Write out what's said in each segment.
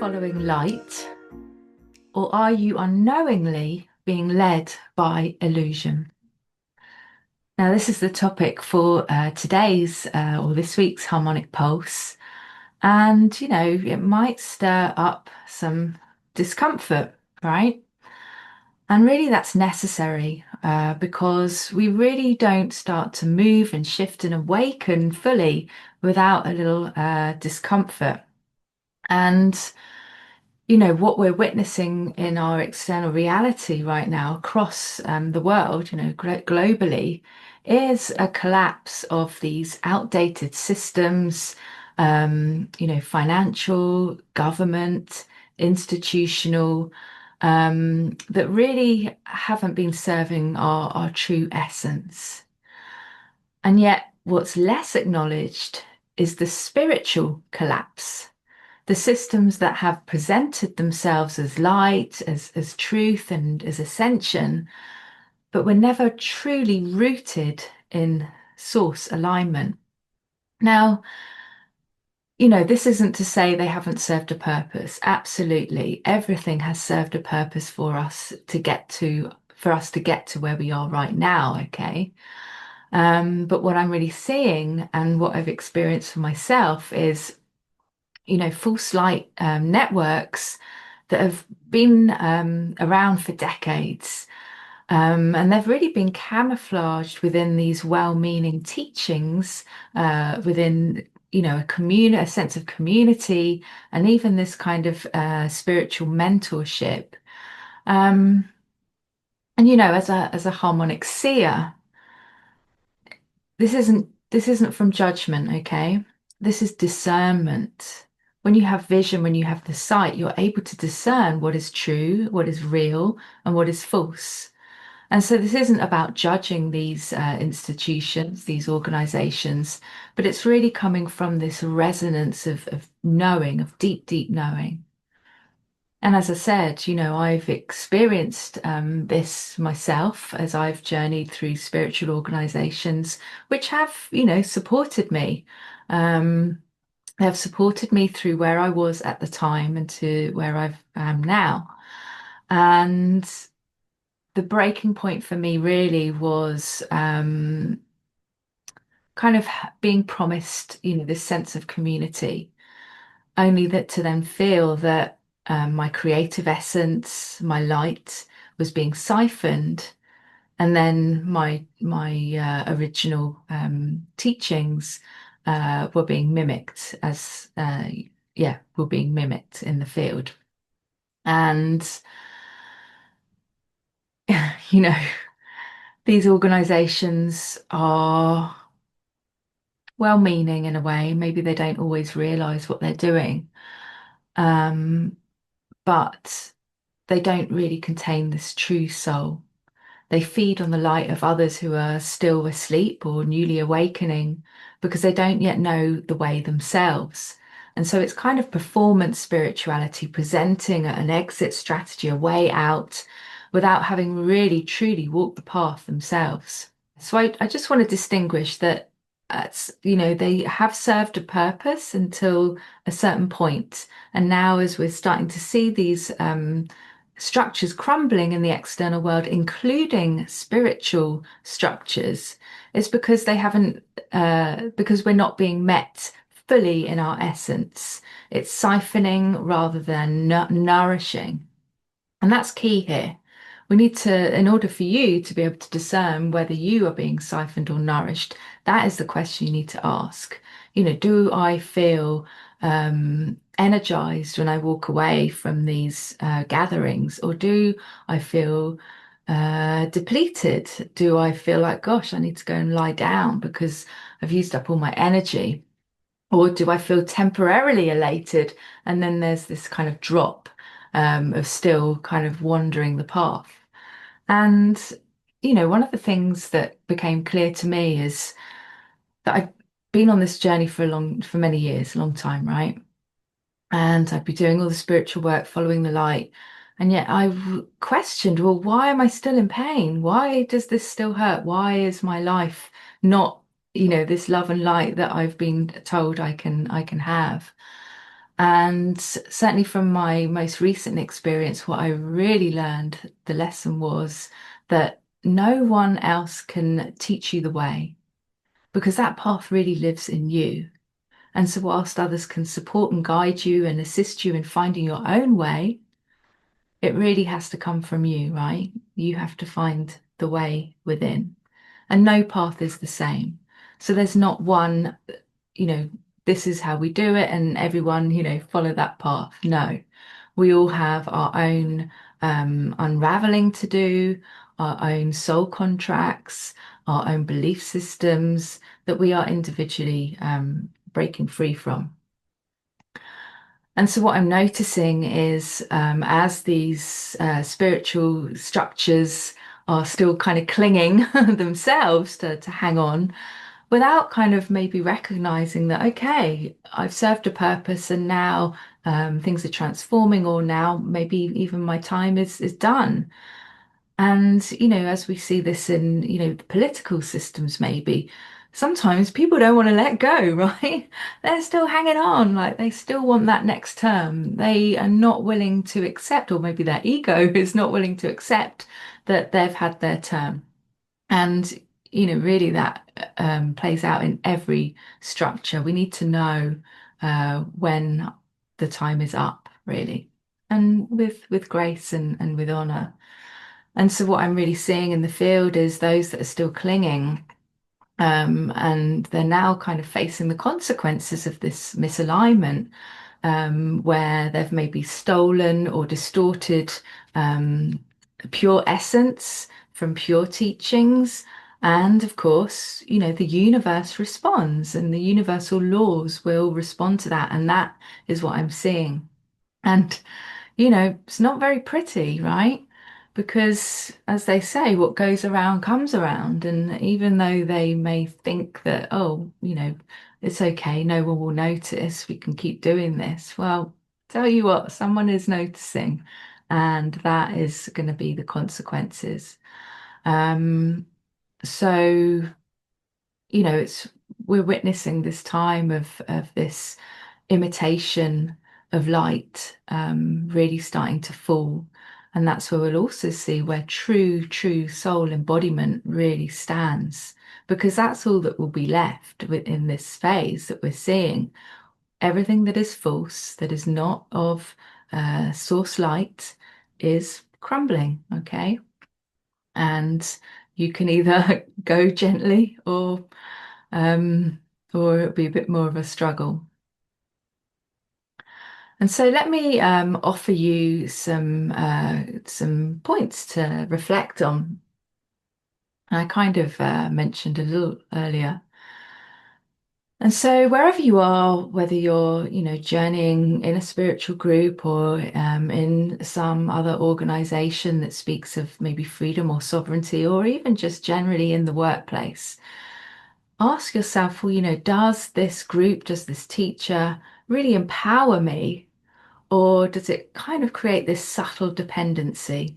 following light, or are you unknowingly being led by illusion? Now, this is the topic for today's or this week's Harmonic Pulse. And, it might stir up some discomfort, right? And really, that's necessary because we really don't start to move and shift and awaken fully without a little discomfort. And what we're witnessing in our external reality right now across the world, globally, is a collapse of these outdated systems, financial, government, institutional, that really haven't been serving our true essence. And yet, what's less acknowledged is the spiritual collapse, the systems that have presented themselves as light, as truth, and as ascension, but were never truly rooted in source alignment. Now, this isn't to say they haven't served a purpose. Absolutely. Everything has served a purpose for us to get to where we are right now, okay? But what I'm really seeing and what I've experienced for myself is false light networks that have been around for decades. And they've really been camouflaged within these well-meaning teachings, within, a sense of community, and even this kind of spiritual mentorship. Um, and as a harmonic seer, this isn't from judgment, okay? This is discernment. When you have vision, when you have the sight, you're able to discern what is true, what is real, and what is false. And so this isn't about judging these institutions, these organizations, but it's really coming from this resonance of knowing, of deep, deep knowing. And as I said, I've experienced this myself as I've journeyed through spiritual organizations, which have, supported me. Um, they have supported me through where I was at the time and to where I am now. And the breaking point for me really was kind of being promised, this sense of community, only that to then feel that my creative essence, my light was being siphoned, and then my original teachings were being mimicked were being mimicked in the field. And you know, these organizations are well-meaning in a way. Maybe they don't always realize what they're doing. Um, but they don't really contain this true soul. They feed on the light of others who are still asleep or newly awakening because they don't yet know the way themselves. And so it's kind of performance spirituality, presenting an exit strategy, a way out, without having really truly walked the path themselves. So I just want to distinguish that they have served a purpose until a certain point. And now, as we're starting to see these structures crumbling in the external world, including spiritual structures, it's because they haven't, because we're not being met fully in our essence. It's siphoning rather than nourishing. And that's key here. We need to, in order for you to be able to discern whether you are being siphoned or nourished, that is the question you need to ask. Do I feel energized when I walk away from these gatherings, or do I feel depleted? Do I feel like, gosh, I need to go and lie down because I've used up all my energy? Or do I feel temporarily elated? And then there's this kind of drop of still kind of wandering the path. And, one of the things that became clear to me is that I've been on this journey for many years, a long time, right? And I'd be doing all the spiritual work, following the light. And yet questioned, well, why am I still in pain? Why does this still hurt? Why is my life not, this love and light that I've been told I can have? And certainly from my most recent experience, what I really learned, the lesson was that no one else can teach you the way because that path really lives in you. And so, whilst others can support and guide you and assist you in finding your own way, it really has to come from you, right? You have to find the way within. And no path is the same. So, there's not one, you know, this is how we do it, and everyone, follow that path. No, we all have our own unraveling to do, our own soul contracts, our own belief systems that we are individually breaking free from. And so, what I'm noticing is as these spiritual structures are still kind of clinging themselves to hang on, without kind of maybe recognizing that, okay, I've served a purpose and now things are transforming, or now maybe even my time is done. And, as we see this in, the political systems, maybe sometimes people don't want to let go, right? They're still hanging on, like they still want that next term. They are not willing to accept, or maybe their ego is not willing to accept that they've had their term. And, really that plays out in every structure. We need to know when the time is up, really, and with grace and with honor. And so what I'm really seeing in the field is those that are still clinging, and they're now kind of facing the consequences of this misalignment, where they've maybe stolen or distorted um, pure essence from pure teachings. And of course, the universe responds and the universal laws will respond to that. And that is what I'm seeing. And it's not very pretty, right? Because, as they say, what goes around comes around. And even though they may think that, oh, it's okay, no one will notice, we can keep doing this. Well, tell you what, someone is noticing, and that is going to be the consequences. Um, so, it's we're witnessing this time of this imitation of light really starting to fall. And that's where we'll also see where true soul embodiment really stands, because that's all that will be left in this phase that we're seeing. Everything that is false, that is not of source light, is crumbling, okay? And you can either go gently um, or it'll be a bit more of a struggle. And so let me offer you some points to reflect on. I kind of mentioned a little earlier. And so wherever you are, whether you're, journeying in a spiritual group or in some other organization that speaks of maybe freedom or sovereignty, or even just generally in the workplace, ask yourself, well, does this group, does this teacher really empower me? Or does it kind of create this subtle dependency?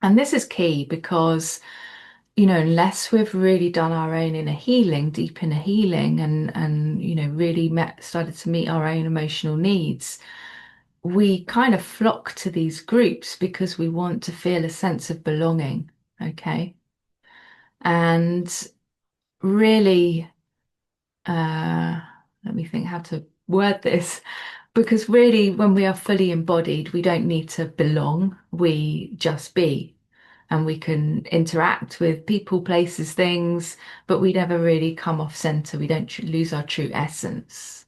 And this is key because, unless we've really done our own inner healing, deep inner healing, and really started to meet our own emotional needs, we kind of flock to these groups because we want to feel a sense of belonging. Okay. And really, uh, let me think how to word this. Because really, when we are fully embodied, we don't need to belong, we just be. And we can interact with people, places, things, but we never really come off center. We don't lose our true essence.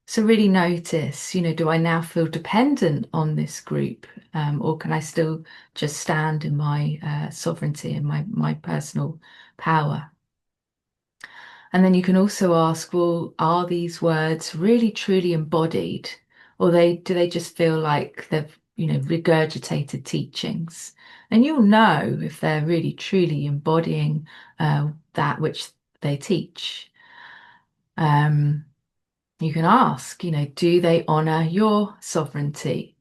So really notice, do I now feel dependent on this group, or can I still just stand in my sovereignty and my personal power? And then you can also ask, well, are these words really truly embodied? Or do they just feel like they've, regurgitated teachings? And you'll know if they're really truly embodying that which they teach. Um, you can ask, do they honor your sovereignty?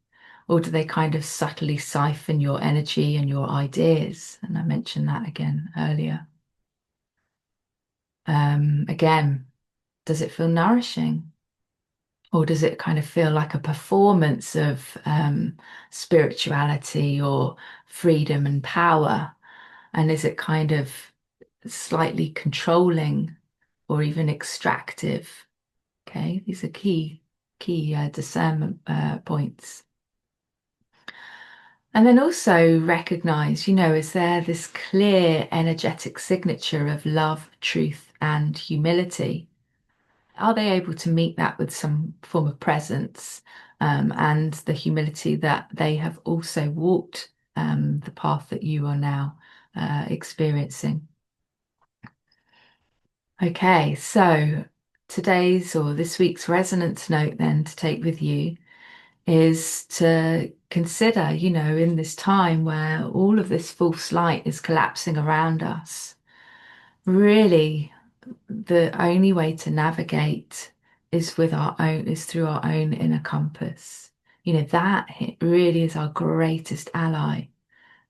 Or do they kind of subtly siphon your energy and your ideas? And I mentioned that again earlier. Again, does it feel nourishing? Or does it kind of feel like a performance of spirituality or freedom and power? And is it kind of slightly controlling or even extractive? Okay, these are key discernment points. And then also recognize, is there this clear energetic signature of love, truth, and humility? Are they able to meet that with some form of presence, and the humility that they have also walked the path that you are now experiencing? Okay, so today's or this week's resonance note then to take with you is to consider, in this time where all of this false light is collapsing around us, really the only way to navigate is through our own inner compass. That really is our greatest ally.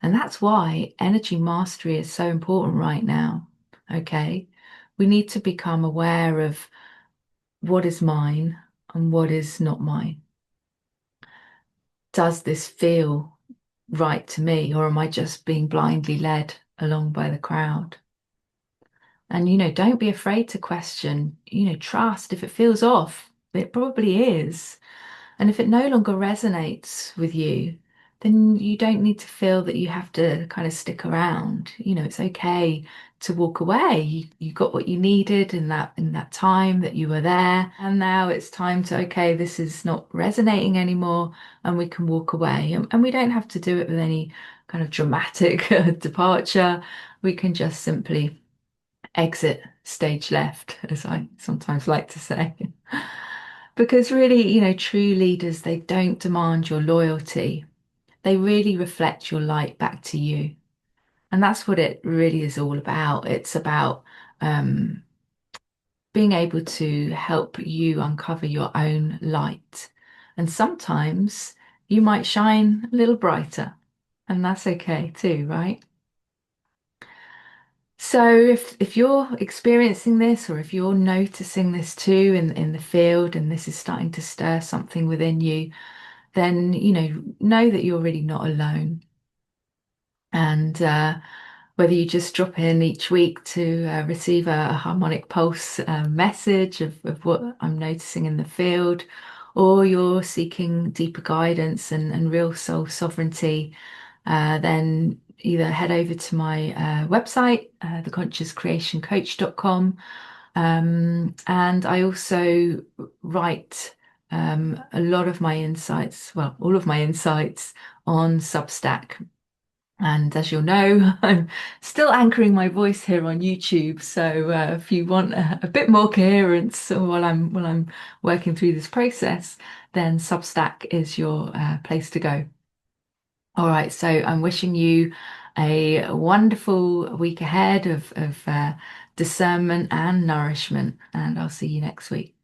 And that's why energy mastery is so important right now. Okay. We need to become aware of what is mine and what is not mine. Does this feel right to me, or am I just being blindly led along by the crowd? And, don't be afraid to question, trust if it feels off, it probably is. And if it no longer resonates with you, then you don't need to feel that you have to kind of stick around. It's okay to walk away. You got what you needed in that time that you were there. And now it's time to, okay, this is not resonating anymore, and we can walk away. And we don't have to do it with any kind of dramatic departure. We can just simply exit stage left, as I sometimes like to say. Because really, true leaders, they don't demand your loyalty. They really reflect your light back to you. And that's what it really is all about. It's about um, being able to help you uncover your own light. And sometimes you might shine a little brighter, and that's okay too, right? So if you're experiencing this, or if you're noticing this too in the field, and this is starting to stir something within you, then know that you're really not alone. And whether you just drop in each week to receive a harmonic pulse message of what I'm noticing in the field, or you're seeking deeper guidance and real soul sovereignty, then either head over to my website, theconsciouscreationcoach.com. And I also write a lot of my insights, well, all of my insights on Substack. And as you'll know, I'm still anchoring my voice here on YouTube. So if you want a bit more coherence while I'm working through this process, then Substack is your place to go. All right, so I'm wishing you a wonderful week ahead of discernment and nourishment, and I'll see you next week.